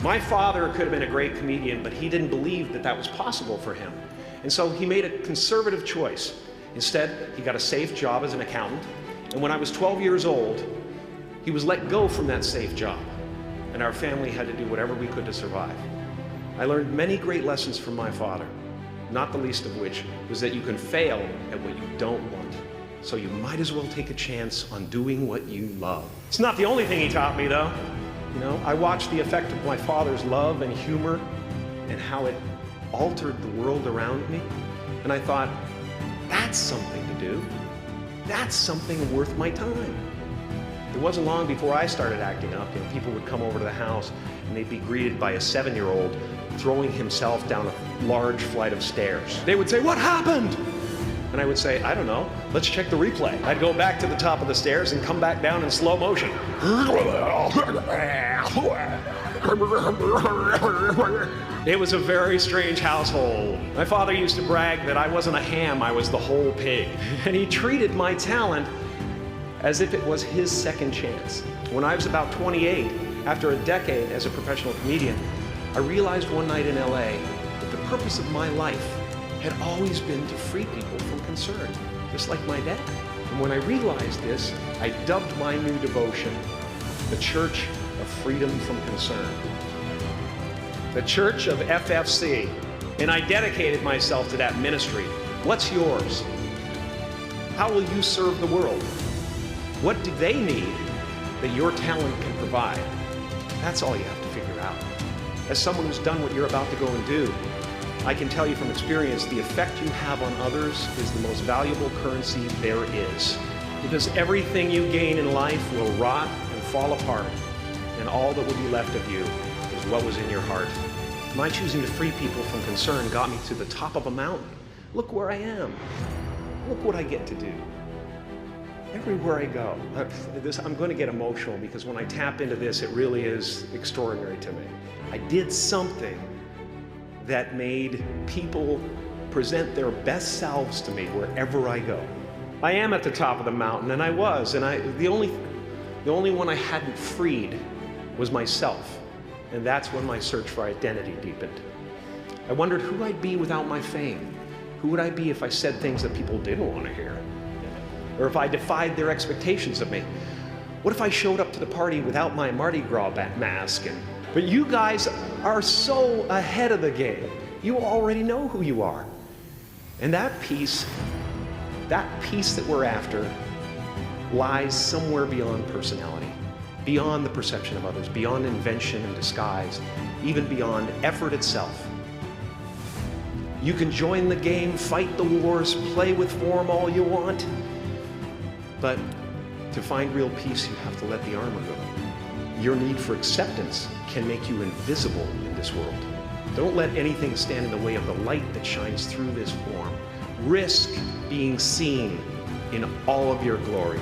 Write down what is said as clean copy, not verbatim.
My father could have been a great comedian, but he didn't believe that that was possible for him. And so he made a conservative choice. Instead, he got a safe job as an accountant. And when I was 12 years old, he was let go from that safe job. And our family had to do whatever we could to survive. I learned many great lessons from my father, not the least of which was that you can fail at what you don't want. So you might as well take a chance on doing what you love. It's not the only thing he taught me, though. You know, I watched the effect of my father's love and humor and how it altered the world around me. And I thought, that's something to do. That's something worth my time. It wasn't long before I started acting up. You know, people would come over to the house and they'd be greeted by a 7-year-old throwing himself down a large flight of stairs. They would say, "What happened?" And I would say, "I don't know. Let's check the replay." I'd go back to the top of the stairs and come back down in slow motion. It was a very strange household. My father used to brag that I wasn't a ham, I was the whole pig. And he treated my talent as if it was his second chance. When I was about 28, after a decade as a professional comedian, I realized one night in LA that the purpose of my life had always been to free people from concern, just like my dad. And when I realized this, I dubbed my new devotion the Church of Freedom from Concern. The Church of FFC. And I dedicated myself to that ministry. What's yours? How will you serve the world? What do they need that your talent can provide? That's all you have to figure out. As someone who's done what you're about to go and do, I can tell you from experience, the effect you have on others is the most valuable currency there is. Because everything you gain in life will rot and fall apart, and all that will be left of you is what was in your heart. My choosing to free people from concern got me to the top of a mountain. Look where I am. Look what I get to do. Everywhere I go. I'm going to get emotional because when I tap into this, it really is extraordinary to me. I did something that made people present their best selves to me wherever I go. I am at the top of the mountain, and I was, and the only one I hadn't freed was myself, and that's when my search for identity deepened. I wondered who I'd be without my fame. Who would I be if I said things that people didn't want to hear? Or if I defied their expectations of me? What if I showed up to the party without my Mardi Gras mask? But you guys are so ahead of the game. You already know who you are. And that peace that we're after lies somewhere beyond personality, beyond the perception of others, beyond invention and disguise, even beyond effort itself. You can join the game, fight the wars, play with form all you want, but to find real peace, you have to let the armor go. Your need for acceptance can make you invisible in this world. Don't let anything stand in the way of the light that shines through this form. Risk being seen in all of your glory.